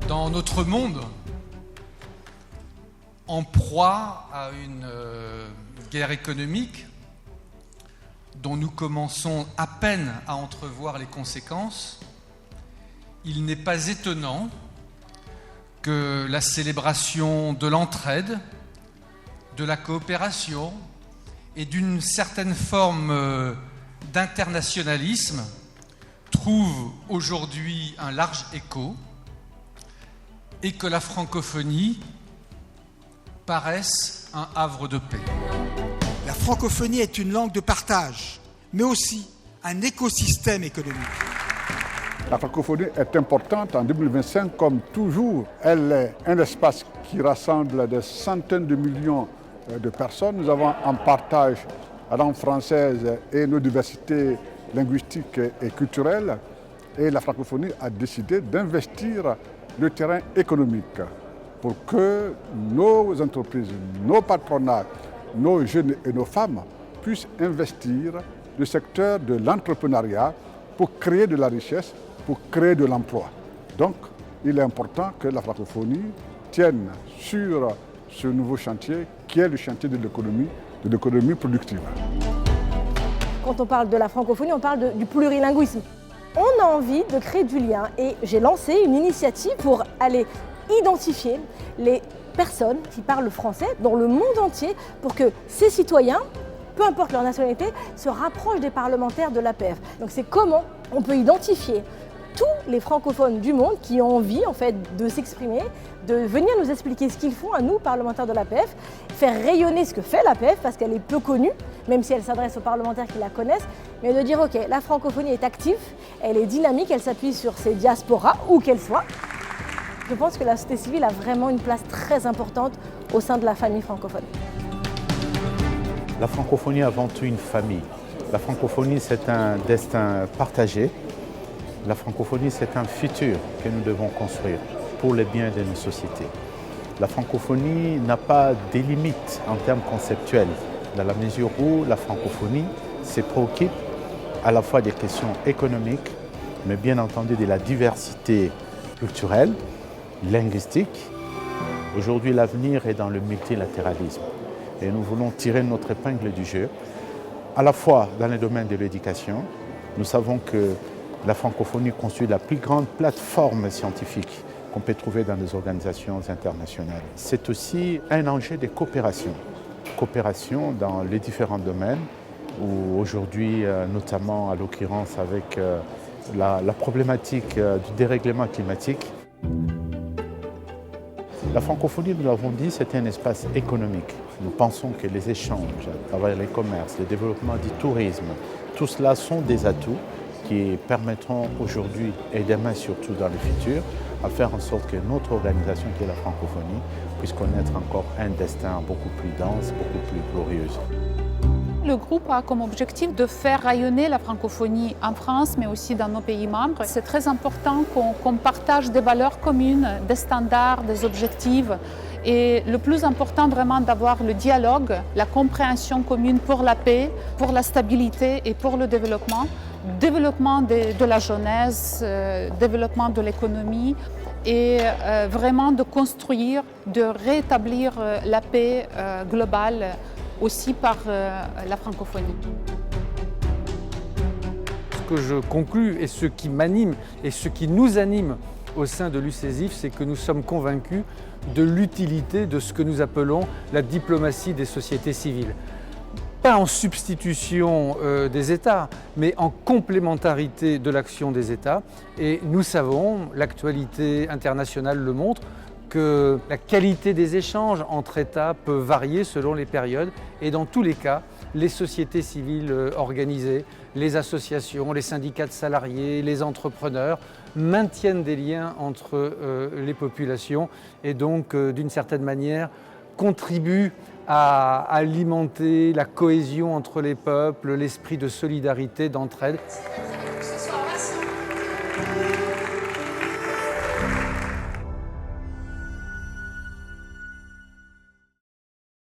Dans notre monde, en proie à une guerre économique dont nous commençons à peine à entrevoir les conséquences, il n'est pas étonnant que la célébration de l'entraide, de la coopération et d'une certaine forme d'internationalisme trouve aujourd'hui un large écho et que la francophonie paraisse un havre de paix. La francophonie est une langue de partage, mais aussi un écosystème économique. La francophonie est importante en 2025 comme toujours. Elle est un espace qui rassemble des centaines de millions de personnes. Nous avons en partage la langue française et nos diversités linguistiques et culturelles. Et la francophonie a décidé d'investir le terrain économique pour que nos entreprises, nos patronats, nos jeunes et nos femmes puissent investir le secteur de l'entrepreneuriat pour créer de la richesse, pour créer de l'emploi. Donc, il est important que la francophonie tienne sur ce nouveau chantier qui est le chantier de l'économie productive. Quand on parle de la francophonie, on parle du plurilinguisme. On a envie de créer du lien et j'ai lancé une initiative pour aller identifier les personnes qui parlent français dans le monde entier pour que ces citoyens, peu importe leur nationalité, se rapprochent des parlementaires de l'APF. Donc c'est comment on peut identifier tous les francophones du monde qui ont envie en fait, de s'exprimer, de venir nous expliquer ce qu'ils font à nous, parlementaires de l'APF, faire rayonner ce que fait l'APF parce qu'elle est peu connue, même si elle s'adresse aux parlementaires qui la connaissent, mais de dire ok, la francophonie est active, elle est dynamique, elle s'appuie sur ses diasporas, où qu'elles soient. Je pense que la société civile a vraiment une place très importante au sein de la famille francophone. La francophonie est avant tout une famille. La francophonie, c'est un destin partagé. La francophonie, c'est un futur que nous devons construire pour le bien de nos sociétés. La francophonie n'a pas de limites en termes conceptuels, dans la mesure où la francophonie se préoccupe à la fois des questions économiques, mais bien entendu de la diversité culturelle, linguistique. Aujourd'hui, l'avenir est dans le multilatéralisme et nous voulons tirer notre épingle du jeu, à la fois dans le domaine de l'éducation. Nous savons que la francophonie constitue la plus grande plateforme scientifique qu'on peut trouver dans les organisations internationales. C'est aussi un enjeu de coopération. Coopération dans les différents domaines, où aujourd'hui, notamment à l'occurrence avec la problématique du dérèglement climatique. La francophonie, nous l'avons dit, c'est un espace économique. Nous pensons que les échanges à travers les commerces, le développement du tourisme, tout cela sont des atouts qui permettront aujourd'hui et demain surtout dans le futur à faire en sorte que notre organisation qui est la francophonie puisse connaître encore un destin beaucoup plus dense, beaucoup plus glorieux. Le groupe a comme objectif de faire rayonner la francophonie en France, mais aussi dans nos pays membres. C'est très important qu'on partage des valeurs communes, des standards, des objectifs. Et le plus important, vraiment, d'avoir le dialogue, la compréhension commune pour la paix, pour la stabilité et pour le développement. Développement de la jeunesse, développement de l'économie et vraiment de construire, de rétablir la paix globale aussi par la francophonie. Ce que je conclus et ce qui m'anime et ce qui nous anime au sein de l'UCESIF, c'est que nous sommes convaincus de l'utilité de ce que nous appelons la diplomatie des sociétés civiles. Pas en substitution des États, mais en complémentarité de l'action des États. Et nous savons, l'actualité internationale le montre, que la qualité des échanges entre États peut varier selon les périodes. Et dans tous les cas, les sociétés civiles organisées, les associations, les syndicats de salariés, les entrepreneurs maintiennent des liens entre les populations et donc, d'une certaine manière, contribuent à alimenter la cohésion entre les peuples, l'esprit de solidarité, d'entraide.